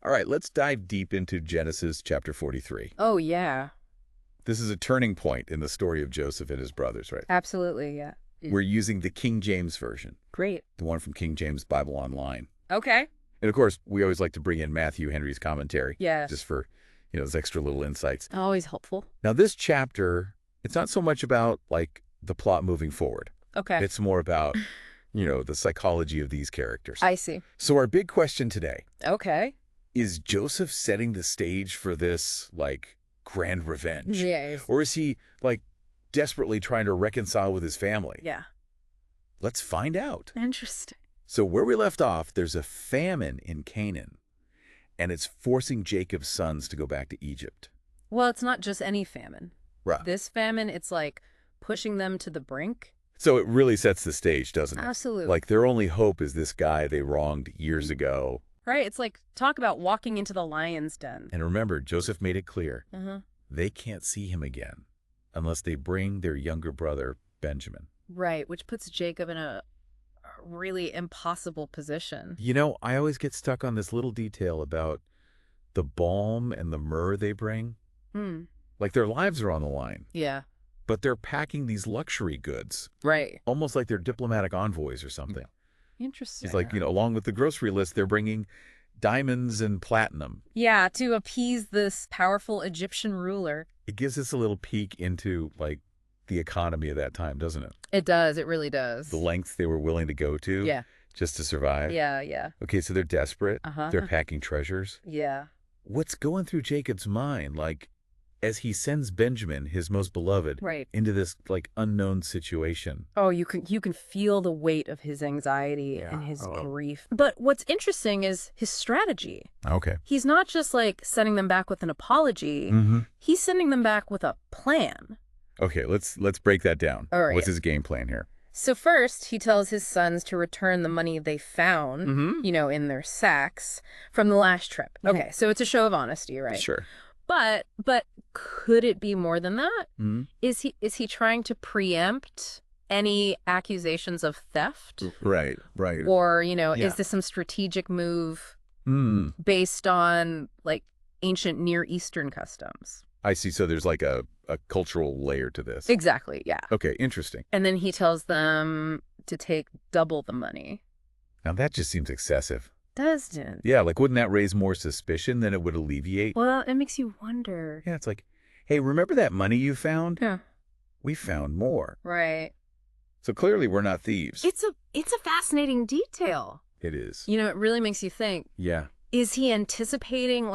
All right, let's dive deep into Genesis chapter 43. Oh, yeah. This is a turning point in the story of Joseph and his brothers, right? Absolutely, yeah. We're using the King James Version, Great. the one from King James Bible Online. Okay. And of course, we always like to bring in Matthew Henry's commentary. Yes. Just for, those extra little insights. Always helpful. Now, this chapter, it's not so much about, the plot moving forward. Okay. It's more about, the psychology of these characters. I see. So our big question today, Okay. is Joseph setting the stage for this, grand revenge? Yes. Or is he, desperately trying to reconcile with his family? Yeah. Let's find out. Interesting. So where we left off, there's a famine in Canaan, and it's forcing Jacob's sons to go back to Egypt. Well, it's not just any famine. Right. This famine, it's pushing them to the brink. So it really sets the stage, doesn't it? Absolutely. Their only hope is this guy they wronged years ago. Right. It's talk about walking into the lion's den. And remember, Joseph made it clear, Uh-huh. they can't see him again unless they bring their younger brother, Benjamin. Right, which puts Jacob in a really impossible position. I always get stuck on this little detail about the balm and the myrrh they bring. Hmm. Their lives are on the line, Yeah. but they're packing these luxury goods, Right. almost like they're diplomatic envoys or something. Interesting. It's along with the grocery list, they're bringing diamonds and platinum. Yeah, to appease this powerful Egyptian ruler. It gives us a little peek into, the economy of that time, doesn't it? It does. It really does. The lengths they were willing to go to Yeah. just to survive. Yeah, yeah. Okay, so they're desperate. Uh-huh. They're packing treasures. Yeah. What's going through Jacob's mind, as he sends Benjamin, his most beloved, Right. into this, unknown situation? Oh, you can feel the weight of his anxiety and his grief. But what's interesting is his strategy. Okay. He's not just sending them back with an apology. Mm-hmm. He's sending them back with a plan. Okay, let's break that down. All right. What's his game plan here? So first, he tells his sons to return the money they found, Mm-hmm. in their sacks from the last trip. Okay, so it's a show of honesty, right? Sure. But could it be more than that? Mm-hmm. Is he trying to preempt any accusations of theft? Right. Or, is this some strategic move based on ancient Near Eastern customs? I see. So there's a cultural layer to this. Exactly, yeah. Okay, interesting. And then he tells them to take double the money. Now that just seems excessive. Doesn't it? Yeah, wouldn't that raise more suspicion than it would alleviate? Well, it makes you wonder. Yeah, it's hey, remember that money you found? Yeah. We found more. Right. So clearly we're not thieves. It's a fascinating detail. It is. It really makes you think. Yeah. Is he anticipating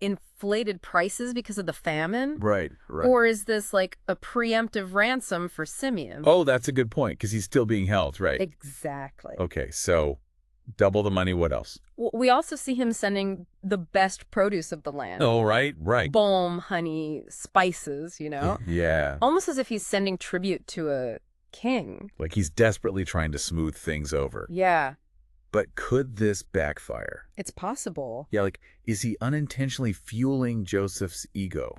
inflated prices because of the famine? Right. Or is this a preemptive ransom for Simeon? Oh, that's a good point, because he's still being held, right? Exactly. Okay, so double the money, what else? We also see him sending the best produce of the land. Oh, right. Balm, honey, spices, Yeah. Almost as if he's sending tribute to a king. He's desperately trying to smooth things over. Yeah. But could this backfire? It's possible. Yeah, is he unintentionally fueling Joseph's ego?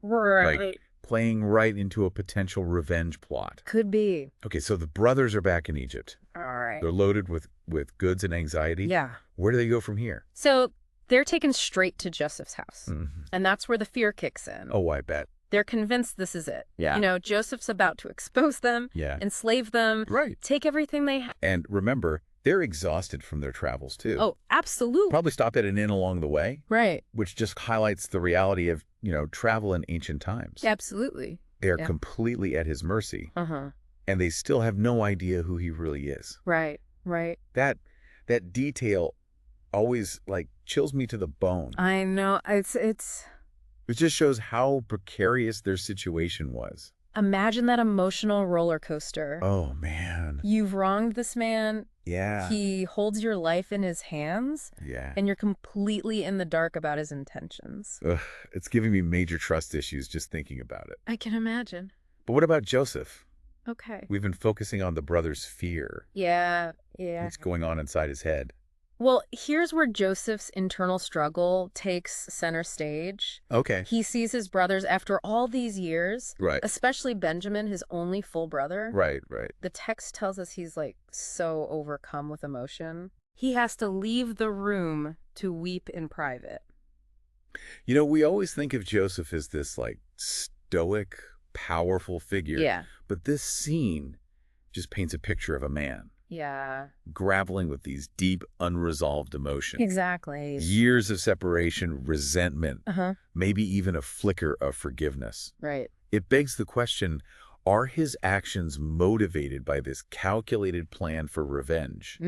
Right. Playing right into a potential revenge plot? Could be. Okay, so the brothers are back in Egypt. All right. They're loaded with goods and anxiety. Yeah. Where do they go from here? So they're taken straight to Joseph's house. Mm-hmm. And that's where the fear kicks in. Oh, I bet. They're convinced this is it. Yeah. Joseph's about to expose them, enslave them, take everything they have. And remember, they're exhausted from their travels, too. Oh, absolutely. Probably stopped at an inn along the way. Right. Which just highlights the reality of, travel in ancient times. Absolutely. They're completely at his mercy. Uh-huh. And they still have no idea who he really is. Right. That detail always, chills me to the bone. I know. It just shows how precarious their situation was. Imagine that emotional roller coaster. Oh, man. You've wronged this man. Yeah. He holds your life in his hands. Yeah. And you're completely in the dark about his intentions. Ugh, it's giving me major trust issues just thinking about it. I can imagine. But what about Joseph? Okay. We've been focusing on the brother's fear. Yeah. What's going on inside his head? Well, here's where Joseph's internal struggle takes center stage. Okay. He sees his brothers after all these years, Right. especially Benjamin, his only full brother. Right. The text tells us he's so overcome with emotion. he has to leave the room to weep in private. You know, we always think of Joseph as this, like, stoic, powerful figure. Yeah. But this scene just paints a picture of a man Yeah. grappling with these deep, unresolved emotions. Exactly. Years of separation, resentment, maybe even a flicker of forgiveness. Right. It begs the question, are his actions motivated by this calculated plan for revenge?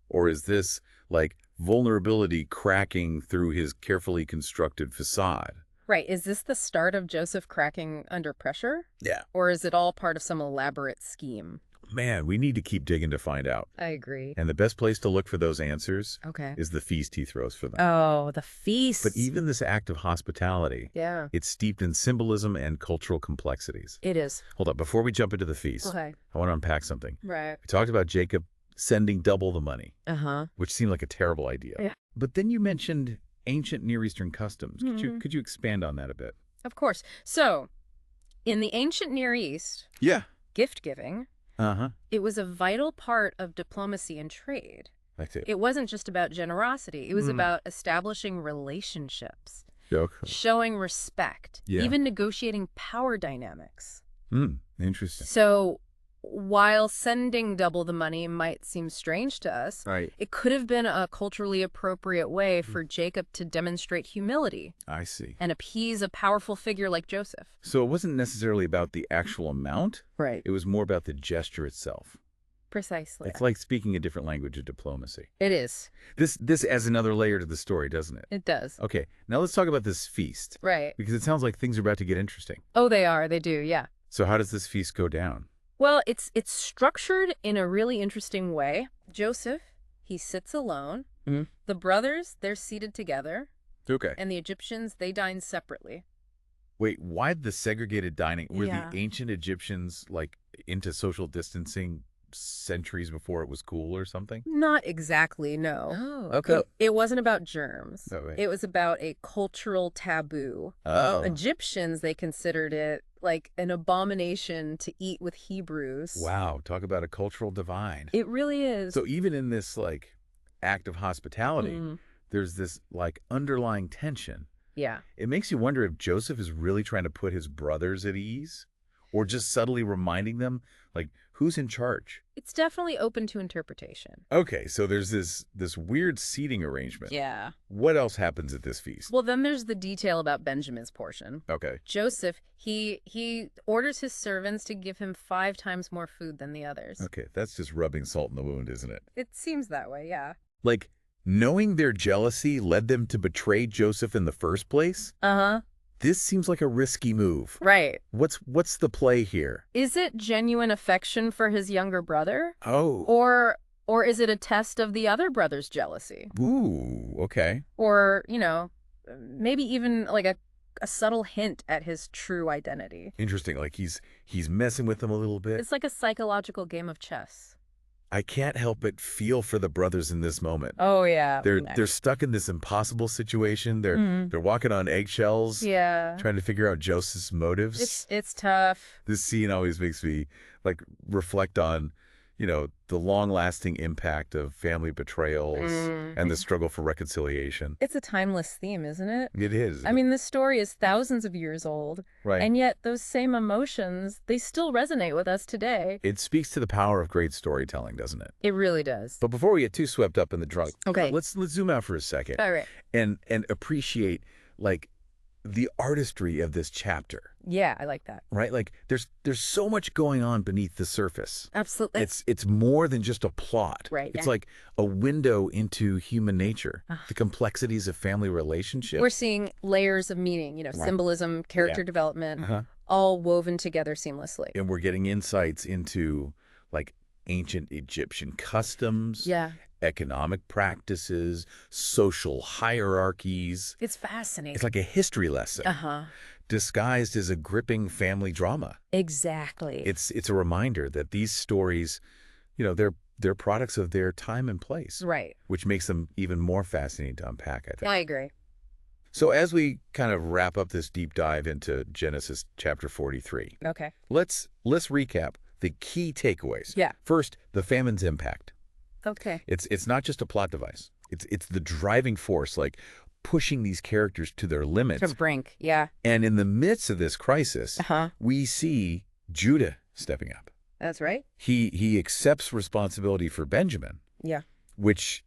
Or is this, like, vulnerability cracking through his carefully constructed facade? Right. Is this the start of Joseph cracking under pressure? Yeah. Or is it all part of some elaborate scheme? Man, we need to keep digging to find out. I agree. And the best place to look for those answers Okay. is the feast he throws for them. Oh, the feast. But even this act of hospitality, yeah, it's steeped in symbolism and cultural complexities. it is. Hold up, before we jump into the feast, Okay. I want to unpack something. Right. We talked about Jacob sending double the money, Uh-huh. which seemed like a terrible idea. Yeah. But then you mentioned ancient Near Eastern customs. Could you expand on that a bit? Of course. So, in the ancient Near East, Yeah. gift-giving, it was a vital part of diplomacy and trade. I see. It wasn't just about generosity. It was about establishing relationships, Joke. showing respect, Yeah. even negotiating power dynamics. Interesting. So while sending double the money might seem strange to us, Right. it could have been a culturally appropriate way for Jacob to demonstrate humility I see. and appease a powerful figure like Joseph. So it wasn't necessarily about the actual amount. Right. It was more about the gesture itself. Precisely. It's like speaking a different language of diplomacy. It is. This adds another layer to the story, doesn't it? It does. Okay, now let's talk about this feast. Right. Because it sounds like things are about to get interesting. Oh, they are. They do. Yeah. So how does this feast go down? Well, it's structured in a really interesting way. Joseph, he sits alone. The brothers, they're seated together. Okay. And the Egyptians, they dine separately. Wait, why the segregated dining? Were Yeah. the ancient Egyptians, like, into social distancing centuries before it was cool or something? Not exactly, no. Oh, okay. It wasn't about germs. Oh, right. It was about a cultural taboo. Oh. Egyptians, they considered it like an abomination to eat with Hebrews. Wow, talk about a cultural divide. It really is. So even in this, like, act of hospitality, there's this, like, underlying tension. Yeah. It makes you wonder if Joseph is really trying to put his brothers at ease, or just subtly reminding them, like, who's in charge? It's definitely open to interpretation. Okay, so there's this weird seating arrangement. Yeah. What else happens at this feast? Well, then there's the detail about Benjamin's portion. Okay. Joseph, he orders his servants to give him 5 times more food than the others. Okay, that's just rubbing salt in the wound, isn't it? It seems that way, yeah. Like, knowing their jealousy led them to betray Joseph in the first place? Uh-huh. This seems like a risky move. Right. What's the play here? Is it genuine affection for his younger brother? Oh. Or is it a test of the other brother's jealousy? Ooh, okay. Or, maybe even like a subtle hint at his true identity. Interesting. Like he's messing with them a little bit. It's like a psychological game of chess. I can't help but feel for the brothers in this moment. Oh yeah. They're stuck in this impossible situation. They're walking on eggshells. Yeah. Trying to figure out Joseph's motives. It's tough. This scene always makes me like reflect on, the long-lasting impact of family betrayals and the struggle for reconciliation. It's a timeless theme, isn't it? It is. I mean, this story is thousands of years old. Right. And yet those same emotions, they still resonate with us today. It speaks to the power of great storytelling, doesn't it? It really does. But before we get too swept up in the drunk, Okay. let's zoom out for a second. All right. And appreciate like the artistry of this chapter. Yeah, I like that. Right? Like there's so much going on beneath the surface. Absolutely. It's more than just a plot. Right. It's like a window into human nature, the complexities of family relationships. We're seeing layers of meaning, symbolism, character development, all woven together seamlessly. And we're getting insights into like ancient Egyptian customs, economic practices, social hierarchies. It's fascinating. It's like a history lesson. Disguised as a gripping family drama. Exactly. It's a reminder that these stories, they're products of their time and place. Right. Which makes them even more fascinating to unpack, I think. I agree. So as we kind of wrap up this deep dive into Genesis chapter 43, okay, let's recap the key takeaways. Yeah. First, the famine's impact. Okay. It's not just a plot device. It's the driving force, like pushing these characters to their To limits. brink, yeah. And in the midst of this crisis, Uh-huh. we see Judah stepping up. That's right. He accepts responsibility for Benjamin, Yeah. which,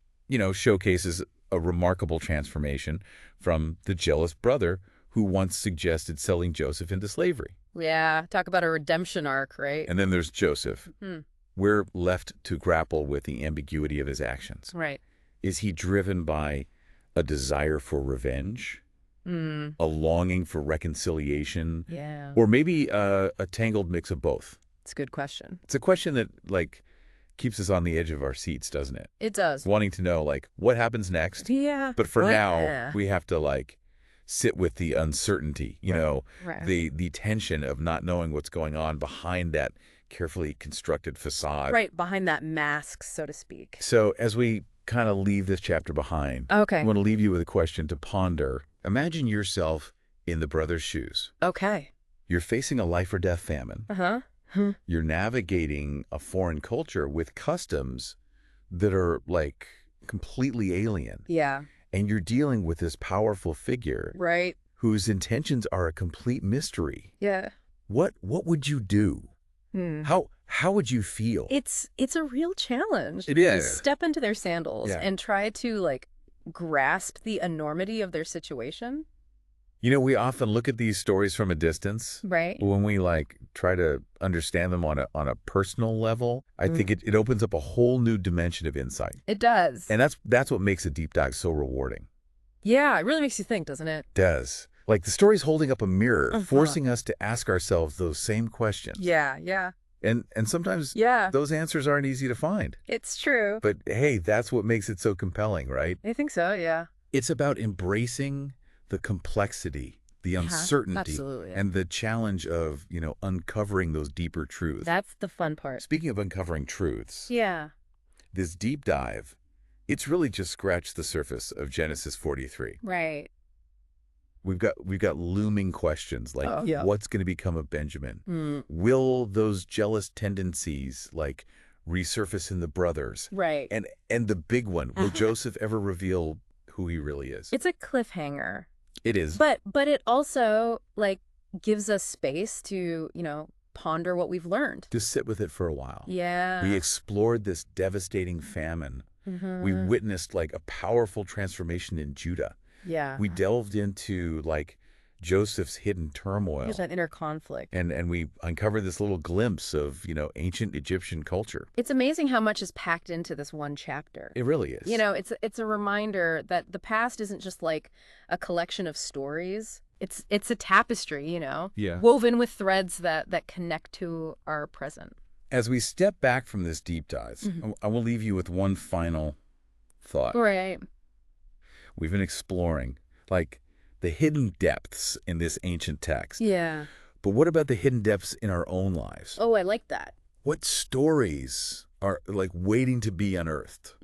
showcases a remarkable transformation from the jealous brother who once suggested selling Joseph into slavery. Yeah, talk about a redemption arc, right? And then there's Joseph. Hmm. We're left to grapple with the ambiguity of his actions. Right. Is he driven by a desire for revenge, a longing for reconciliation, Yeah. or maybe a tangled mix of both? It's a good question. It's a question that, keeps us on the edge of our seats, doesn't it? It does. Wanting to know, what happens next. Yeah. But for What? now, we have to, sit with the uncertainty, Right. the tension of not knowing what's going on behind that carefully constructed facade. Right, behind that mask, so to speak. So as we kind of leave this chapter behind, Okay. I want to leave you with a question to ponder. Imagine yourself in the brother's shoes. Okay. You're facing a life or death famine. Uh-huh. You're navigating a foreign culture with customs that are, completely alien. Yeah. And you're dealing with this powerful figure Right. whose intentions are a complete mystery. Yeah. What would you do? How would you feel? It's a real challenge. It You is. step into their sandals Yeah. and try to grasp the enormity of their situation. We often look at these stories from a distance. Right. But when we try to understand them on a personal level, I think it opens up a whole new dimension of insight. It does. And that's what makes a deep dive so rewarding. Yeah, it really makes you think, doesn't it? It does. The story's holding up a mirror, Uh-huh. forcing us to ask ourselves those same questions. Yeah, yeah. And sometimes Yeah. those answers aren't easy to find. It's true. But hey, that's what makes it so compelling, right? I think so, yeah. It's about embracing the complexity, the uncertainty, Absolutely. and the challenge of, uncovering those deeper truths. That's the fun part. Speaking of uncovering truths, Yeah. this deep dive, it's really just scratched the surface of Genesis 43. Right. We've got looming questions like, Oh, yeah. what's going to become of Benjamin? Will those jealous tendencies resurface in the brothers? Right. And the big one, will Joseph ever reveal who he really is? It's a cliffhanger. It is. But it also gives us space to, ponder what we've learned. To sit with it for a while. Yeah. We explored this devastating famine. We witnessed a powerful transformation in Judah. Yeah. We delved into Joseph's hidden turmoil. There's that inner conflict. And we uncovered this little glimpse of, ancient Egyptian culture. It's amazing how much is packed into this one chapter. It really is. It's a reminder that the past isn't just a collection of stories. It's a tapestry, Yeah. woven with threads that connect to our present. As we step back from this deep dive, Mm-hmm. I will leave you with one final thought. Right. We've been exploring, the hidden depths in this ancient text. Yeah. But what about the hidden depths in our own lives? Oh, I like that. What stories are waiting to be unearthed?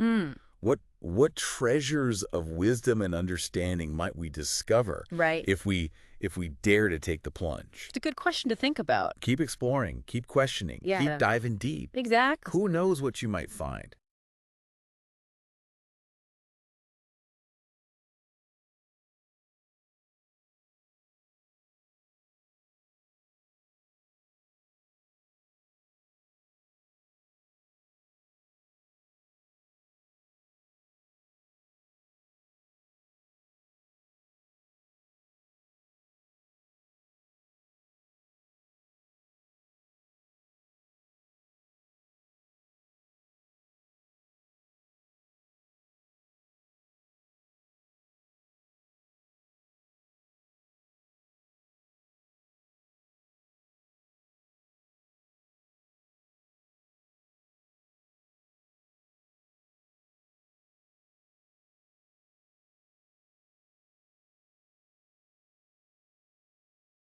What treasures of wisdom and understanding might we discover Right. if we dare to take the plunge? It's a good question to think about. Keep exploring, keep questioning, Yeah. keep diving deep. Exactly. Who knows what you might find?